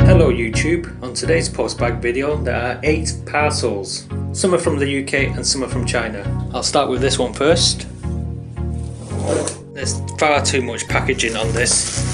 Hello YouTube, on today's Postbag video there are 8 parcels. Some are from the UK and some are from China. I'll start with this one first. There's far too much packaging on this.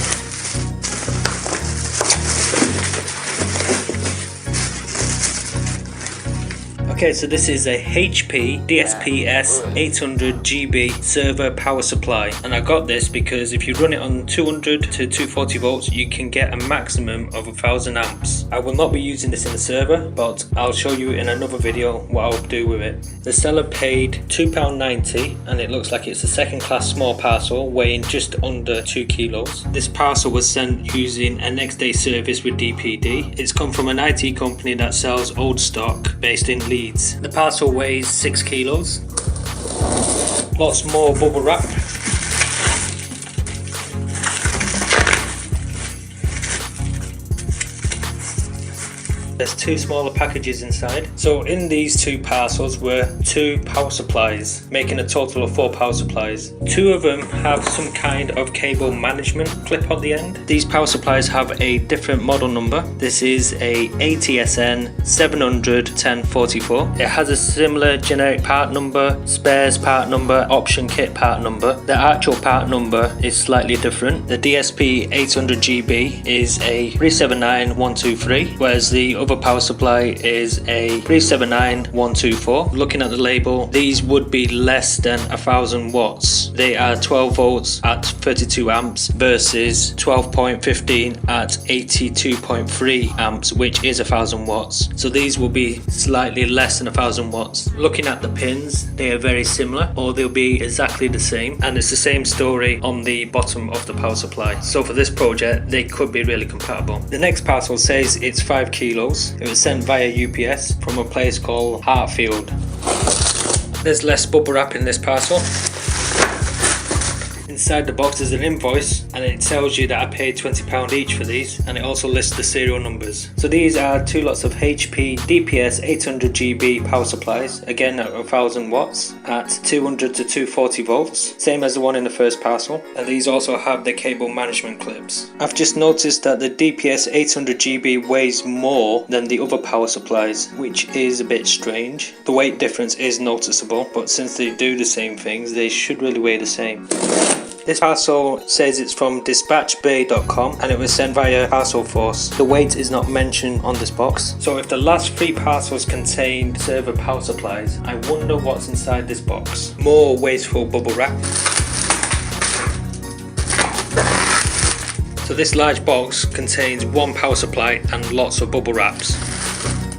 Okay, so this is a HP DSPS 800GB server power supply, and I got this because if you run it on 200 to 240 volts you can get a maximum of 1000 amps. I will not be using this in the server, but I'll show you in another video what I'll do with it. The seller paid £2.90 and it looks like it's a second class small parcel weighing just under 2 kilos. This parcel was sent using a next day service with DPD. It's come from an IT company that sells old stock based in Leeds. The parcel weighs 6 kilos. Lots more bubble wrap. There's 2 smaller packages inside. So in these 2 parcels were 2 power supplies, making a total of 4 power supplies. 2 of them have some kind of cable management clip on the end. These power supplies have a different model number. This is a ATSN 700-1044. It has a similar generic part number, spares part number, option kit part number. The actual part number is slightly different. The DSP 800GB is a 379123, whereas the other power supply is a 379124. Looking at the label, these would be less than 1000 watts. They are 12 volts at 32 amps versus 12.15 at 82.3 amps, which is 1000 watts. So these will be slightly less than 1000 watts. Looking at the pins, they are very similar, or they'll be exactly the same, and it's the same story on the bottom of the power supply. So for this project, they could be really compatible. The next parcel says it's 5 kilos. It was sent via UPS from a place called Hartfield. There's less bubble wrap in this parcel. Inside the box is an invoice and it tells you that I paid £20 each for these, and it also lists the serial numbers. So these are 2 lots of HP DPS 800GB power supplies, again at 1000 watts at 200 to 240 volts, same as the one in the first parcel, and these also have the cable management clips. I've just noticed that the DPS 800GB weighs more than the other power supplies, which is a bit strange. The weight difference is noticeable, but since they do the same things, they should really weigh the same. This parcel says it's from dispatchbay.com and it was sent via Parcel Force. The weight is not mentioned on this box. So if the last 3 parcels contained server power supplies, I wonder what's inside this box. More wasteful bubble wrap. So this large box contains 1 power supply and lots of bubble wraps.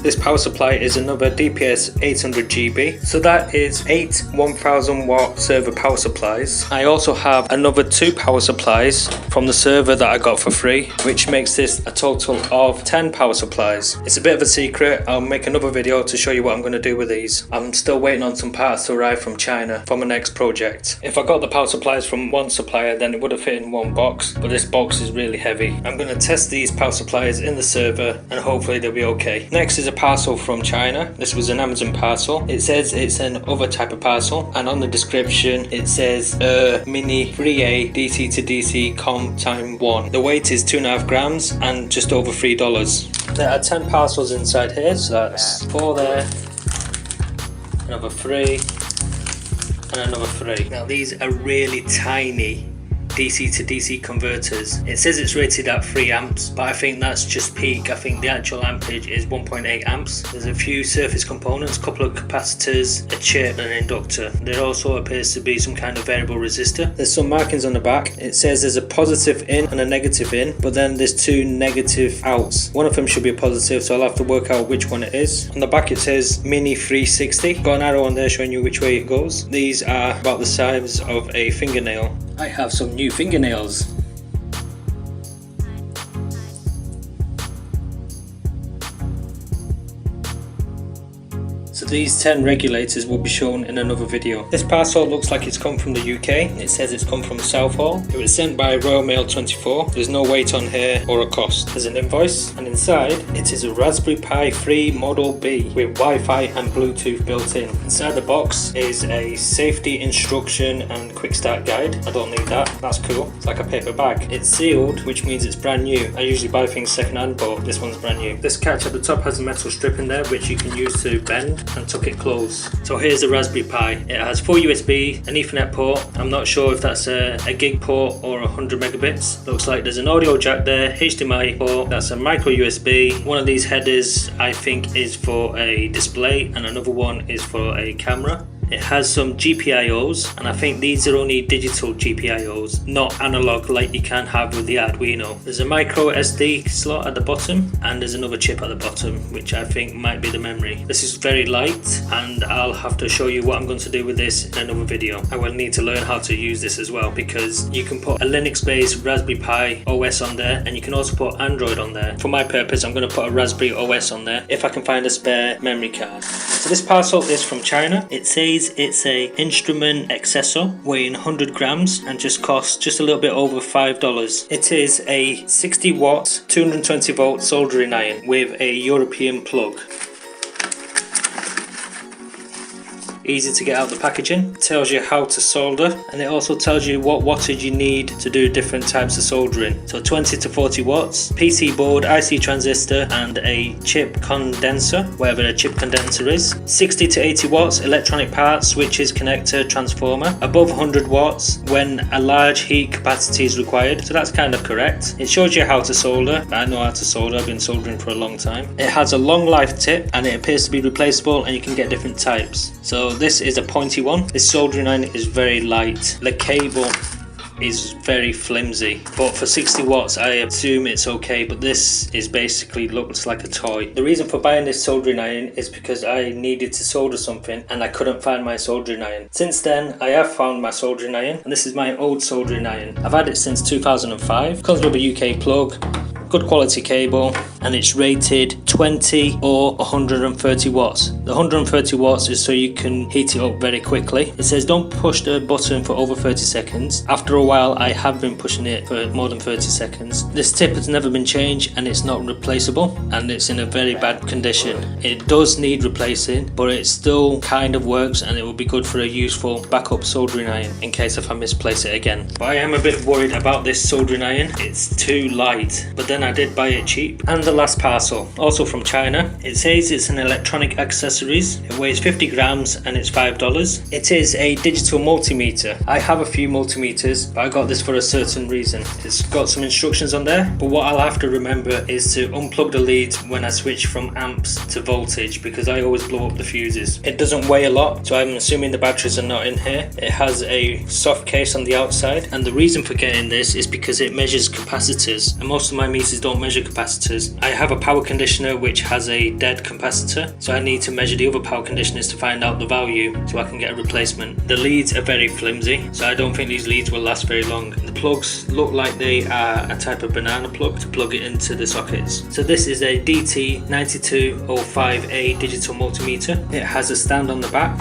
This power supply is another DPS 800GB, so that is 8 1000 watt server power supplies. I also have another 2 power supplies from the server that I got for free, which makes this a total of 10 power supplies. It's a bit of a secret. I'll make another video to show you what I'm going to do with these. I'm still waiting on some parts to arrive from China for my next project. If I got the power supplies from one supplier, then it would have fit in one box, but this box is really heavy. I'm going to test these power supplies in the server and hopefully they'll be okay. Next is a parcel from China. This was an Amazon parcel. It says it's an other type of parcel, and on the description it says mini 3A DC to DC com time 1. The weight is 2.5 grams and just over $3. There are 10 parcels inside here, so that's 4 there, another 3 and another 3. Now these are really tiny DC to DC converters. It says it's rated at 3 amps, but I think that's just peak. I think the actual ampage is 1.8 amps. There's a few surface components, a couple of capacitors, a chip and an inductor. There also appears to be some kind of variable resistor. There's some markings on the back. It says there's a positive in and a negative in, but then there's 2 negative outs. One of them should be a positive, so I'll have to work out which one it is. On the back it says mini 360. Got an arrow on there showing you which way it goes. These are about the size of a fingernail. I have some new fingernails. So these 10 regulators will be shown in another video. This parcel looks like it's come from the UK. It says it's come from Southall. It was sent by Royal Mail 24. There's no weight on here or a cost. There's an invoice, and inside it is a Raspberry Pi 3 Model B with Wi-Fi and Bluetooth built in. Inside the box is a safety instruction and quick start guide. I don't need that. That's cool. It's like a paper bag. It's sealed, which means it's brand new. I usually buy things second hand, but this one's brand new. This catch at the top has a metal strip in there which you can use to bend and tuck it close. So here's the Raspberry Pi. It has 4 USB, an Ethernet port. I'm not sure if that's a gig port or 100 megabits. Looks like there's an audio jack there, HDMI port, that's a micro USB. One of these headers I think is for a display and another one is for a camera. It has some GPIOs, and I think these are only digital GPIOs, not analog like you can have with the Arduino. There's a micro SD slot at the bottom, and there's another chip at the bottom, which I think might be the memory. This is very light, and I'll have to show you what I'm going to do with this in another video. I will need to learn how to use this as well, because you can put a Linux-based Raspberry Pi OS on there, and you can also put Android on there. For my purpose, I'm going to put a Raspberry OS on there, if I can find a spare memory card. So this parcel is from China. It says it's a instrument accessor weighing 100 grams and just costs just a little bit over $5. It is a 60 watt 220 volt soldering iron with a European plug. Easy to get out the packaging. It tells you how to solder, and it also tells you what wattage you need to do different types of soldering. So 20 to 40 watts, PC board, IC transistor and a chip condenser, wherever the chip condenser is. 60 to 80 watts, electronic parts, switches, connector, transformer. Above 100 watts when a large heat capacity is required. So that's kind of correct. It shows you how to solder. I know how to solder, I've been soldering for a long time. It has a long life tip and it appears to be replaceable, and you can get different types. So this is a pointy one. This soldering iron is very light. The cable is very flimsy, but for 60 watts I assume it's okay, but this is basically looks like a toy. The reason for buying this soldering iron is because I needed to solder something and I couldn't find my soldering iron. Since then I have found my soldering iron, and this is my old soldering iron. I've had it since 2005. Comes with a UK plug, good quality cable, and it's rated 20 or 130 watts. The 130 watts is so you can heat it up very quickly. It says don't push the button for over 30 seconds. After a while I have been pushing it for more than 30 seconds. This tip has never been changed and it's not replaceable, and it's in a very bad condition. It does need replacing, but it still kind of works, and it will be good for a useful backup soldering iron in case if I misplace it again. But I am a bit worried about this soldering iron. It's too light, but then I did buy it cheap. And the last parcel, also from China. It says it's an electronic accessories. It weighs 50 grams and it's $5. It is a digital multimeter. I have a few multimeters, but I got this for a certain reason. It's got some instructions on there, but what I'll have to remember is to unplug the leads when I switch from amps to voltage, because I always blow up the fuses. It doesn't weigh a lot, so I'm assuming the batteries are not in here. It has a soft case on the outside, and the reason for getting this is because it measures capacitors, and most of my meters don't measure capacitors. I have a power conditioner which has a dead capacitor, so I need to measure the other power conditioners to find out the value so I can get a replacement. The leads are very flimsy, so I don't think these leads will last very long. The plugs look like they are a type of banana plug to plug it into the sockets. So this is a DT9205A digital multimeter. It has a stand on the back.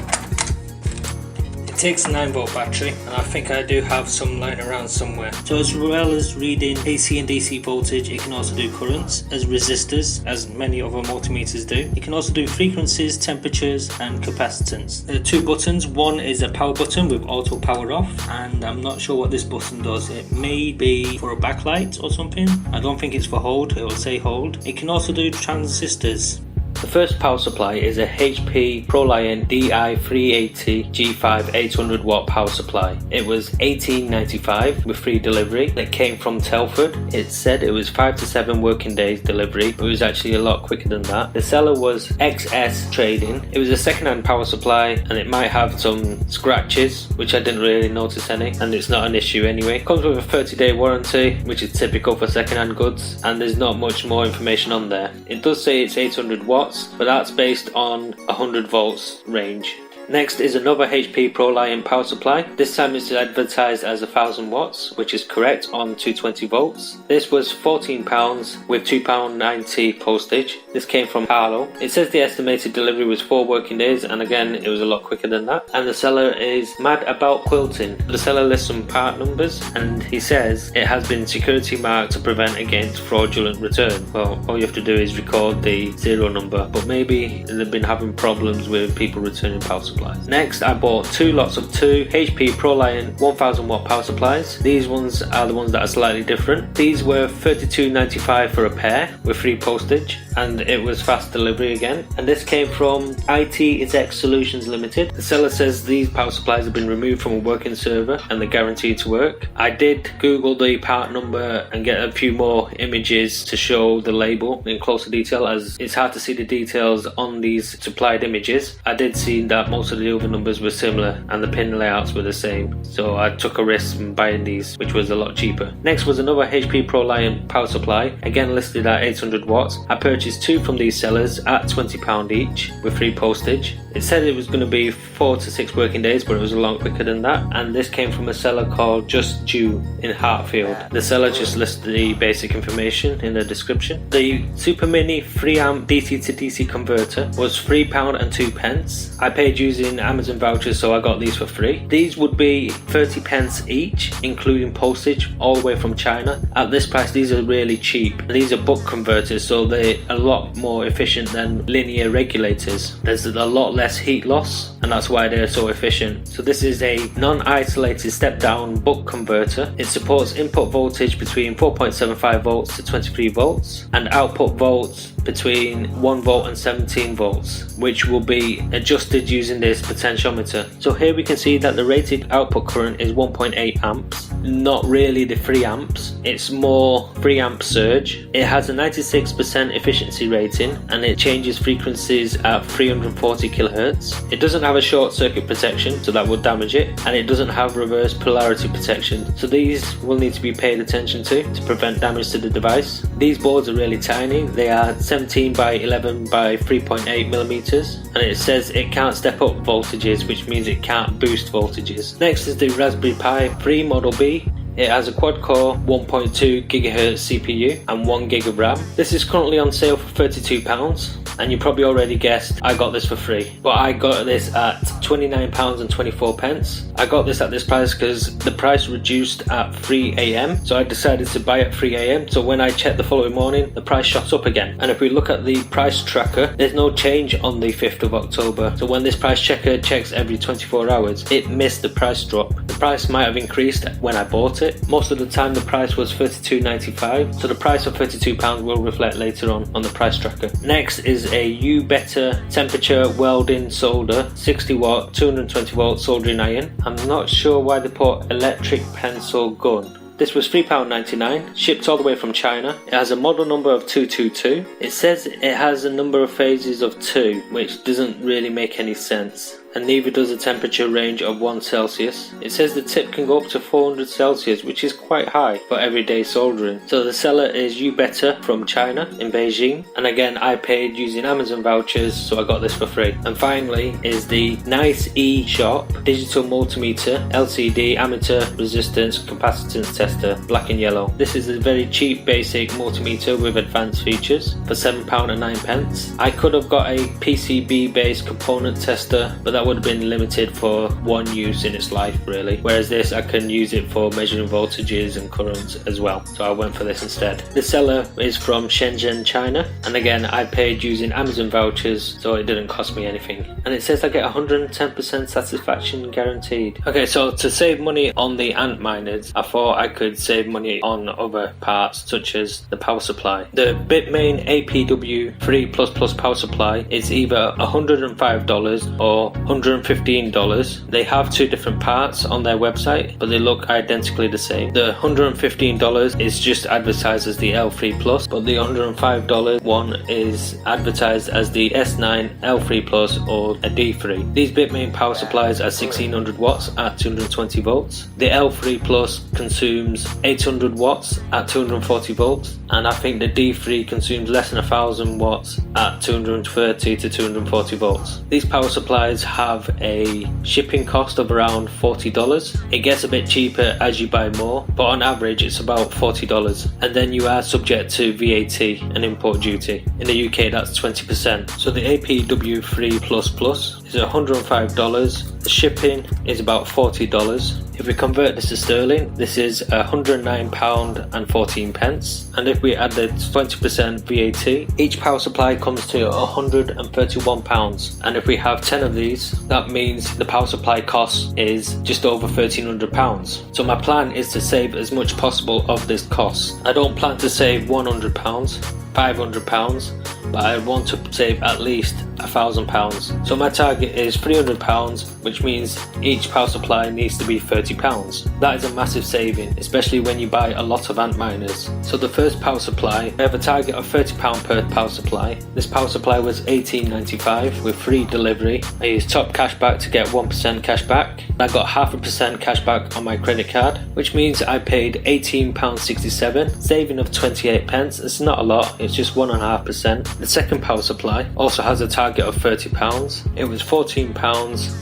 It takes a 9-volt battery, and I think I do have some lying around somewhere. So as well as reading AC and DC voltage, it can also do currents as resistors, as many other multimeters do. It can also do frequencies, temperatures and capacitance. There are 2 buttons. One is a power button with auto power off, and I'm not sure what this button does. It may be for a backlight or something. I don't think it's for hold. It will say hold. It can also do transistors. The first power supply is a HP ProLiant DI380 G5 800 watt power supply. It was $18.95 with free delivery. It came from Telford. It said it was 5 to 7 working days delivery, but it was actually a lot quicker than that. The seller was XS Trading. It was a second-hand power supply, and it might have some scratches, which I didn't really notice any, and it's not an issue anyway. It comes with a 30-day warranty, which is typical for second-hand goods, and there's not much more information on there. It does say it's 800 watts, but that's based on 100 volts range. Next is another HP ProLiant power supply. This time it's advertised as 1000 watts, which is correct on 220 volts. This was £14 with £2.90 postage. This came from Carlo. It says the estimated delivery was 4 working days, and again it was a lot quicker than that. And the seller is mad about quilting. The seller lists some part numbers and he says it has been security marked to prevent against fraudulent return. Well, all you have to do is record the serial number, but maybe they've been having problems with people returning power supplies. Next, I bought 2 lots of 2 HP ProLiant 1000 watt power supplies. These ones are the ones that are slightly different. These were £32.95 for a pair with free postage, and it was fast delivery again. And this came from IT Solutions Limited. The seller says these power supplies have been removed from a working server and they're guaranteed to work. I did Google the part number and get a few more images to show the label in closer detail, as it's hard to see the details on these supplied images. I did see that most of the other numbers were similar and the pin layouts were the same, so I took a risk in buying these, which was a lot cheaper. Next was another HP ProLiant power supply, again listed at 800 watts. I purchased 2 from these sellers at £20 each with free postage. It said it was going to be 4 to 6 working days, but it was a lot quicker than that. And this came from a seller called Just Jew in Hartfield. The seller just listed the basic information in the description. The Super Mini 3 amp DC to DC converter was £3 and 2 pence. I paid using Amazon vouchers, so I got these for free. These would be 30 pence each, including postage, all the way from China. At this price, these are really cheap. These are buck converters, so they're a lot more efficient than linear regulators. There's a lot less heat loss, and that's why they're so efficient. So this is a non-isolated step-down buck converter. It supports input voltage between 4.75 volts to 23 volts and output volts between 1 volt and 17 volts, which will be adjusted using this potentiometer. So here we can see that the rated output current is 1.8 amps, not really the 3 amps, it's more 3 amp surge. It has a 96% efficiency rating and it changes frequencies at 340 kHz. It doesn't have a short circuit protection, so that would damage it, and it doesn't have reverse polarity protection, so these will need to be paid attention to prevent damage to the device. These boards are really tiny. They are 17 by 11 by 3.8 millimeters, and it says it can't step up voltages, which means it can't boost voltages. Next is the Raspberry Pi 3 Model B. It has a quad-core 1.2 GHz CPU and 1 GB of RAM. This is currently on sale for £32, and you probably already guessed I got this for free. But I got this at £29.24. I got this at this price because the price reduced at 3 AM, so I decided to buy at 3 AM. So when I checked the following morning, the price shot up again. And if we look at the price tracker, there's no change on the 5th of October. So when this price checker checks every 24 hours, it missed the price drop. The price might have increased when I bought it. Most of the time the price was £32.95, so the price of £32 will reflect later on the price tracker. Next is a U Better temperature welding solder 60 watt 220 volt soldering iron. I'm not sure why they put electric pencil gun. This was £3.99, shipped all the way from China. It has a model number of 222. It says it has a number of phases of 2, which doesn't really make any sense, and neither does a temperature range of 1 Celsius. It says the tip can go up to 400 Celsius, which is quite high for everyday soldering. So the seller is U Better from China in Beijing, and again I paid using Amazon vouchers, so I got this for free. And finally is the Nice E Shop digital multimeter LCD ammeter resistance capacitance tester, black and yellow. This is a very cheap basic multimeter with advanced features for £7.09. I could have got a PCB based component tester, but that would have been limited for one use in its life really, whereas this I can use it for measuring voltages and currents as well, so I went for this instead. The seller is from Shenzhen, China, and again I paid using Amazon vouchers, so it didn't cost me anything, and it says I get 110% satisfaction guaranteed. Okay, so to save money on the ant miners, I thought I could save money on other parts such as the power supply. The Bitmain APW 3++ power supply is either $105 or $115. They have 2 different parts on their website, but they look identically the same. The $115 is just advertised as the L3+, but the $105 one is advertised as the S9 L3+ or a D3. These Bitmain power supplies are 1600 watts at 220 volts. The L3+ consumes 800 watts at 240 volts, and I think the D3 consumes less than 1000 watts at 230 to 240 volts. These power supplies have have a shipping cost of around $40. It gets a bit cheaper as you buy more, but on average it's about $40. And then you are subject to VAT and import duty. In the UK that's 20%. So the APW3++ is $105. The shipping is about $40. If we convert this to sterling, this is £109.14. And if we add the 20% VAT, each power supply comes to £131. And if we have 10 of these, that means the power supply cost is just over £1,300. So my plan is to save as much possible of this cost. I don't plan to save £100, £500, but I want to save at least £1,000. So my target is £300, which means each power supply needs to be £30. That is a massive saving, especially when you buy a lot of ant miners. So the first power supply, I have a target of £30 per power supply. This power supply was $18.95 with free delivery. I used top cashback to get 1% cashback. I got 0.5% cashback on my credit card, which means I paid £18.67, saving of 28 pence. It's not a lot, it's just 1.5%. The second power supply also has a target of £30. It was £14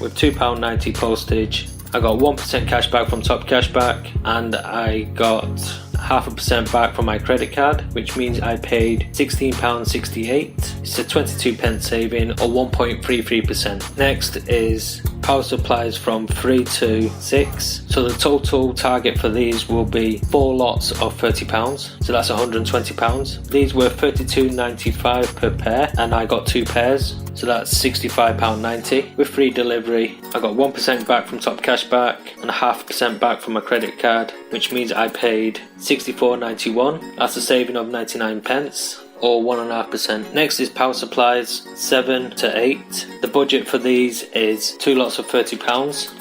with £2.90 postage. I got 1% cashback from top cashback, and I got 0.5% back from my credit card, which means I paid £16.68. It's a 22 pence saving, or 1.33%. Next is power supplies from 3 to 6. So the total target for these will be 4 lots of £30, so that's £120. These were £32.95 per pair, and I got 2 pairs, so that's £65.90 with free delivery. I got 1% back from top cashback and 0.5% back from my credit card, which means I paid £64.91. That's a saving of 99 pence. Or 1.5%. Next is power supplies 7 to 8. The budget for these is 2 lots of £30,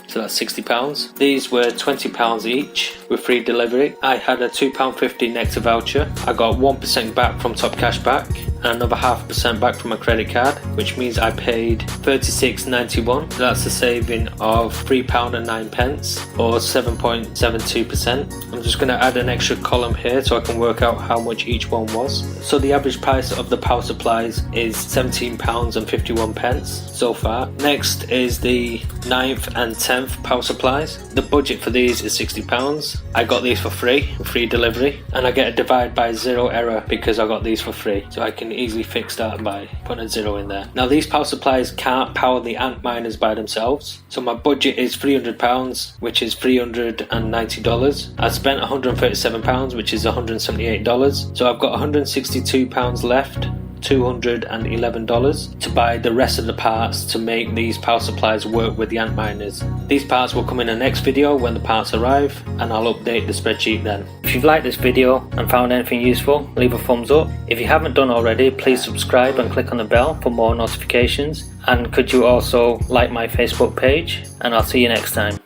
so that's £60. These were £20 each with free delivery. I had a £2.50 Nectar voucher. I got 1% back from top cashback and another 0.5% back from my credit card, which means I paid £36.91. That's a saving of £3.09 or 7.72%. I'm just going to add an extra column here so I can work out how much each one was. So the average price of the power supplies is £17.51 so far. Next is the 9th and 10th power supplies. The budget for these is £60. I got these for free with free delivery, and I get a divide by 0 error because I got these for free, so I can easily fix that by putting a 0 in there. Now these power supplies can't power the ant miners by themselves, so my budget is £300, which is $390. I spent £137, which is $178, so I've got £162 left, $211 to buy the rest of the parts to make these power supplies work with the ant miners. These parts will come in the next video when the parts arrive, and I'll update the spreadsheet then. If you've liked this video and found anything useful, leave a thumbs up. If you haven't done already, please subscribe and click on the bell for more notifications. And could you also like my Facebook page, and I'll see you next time.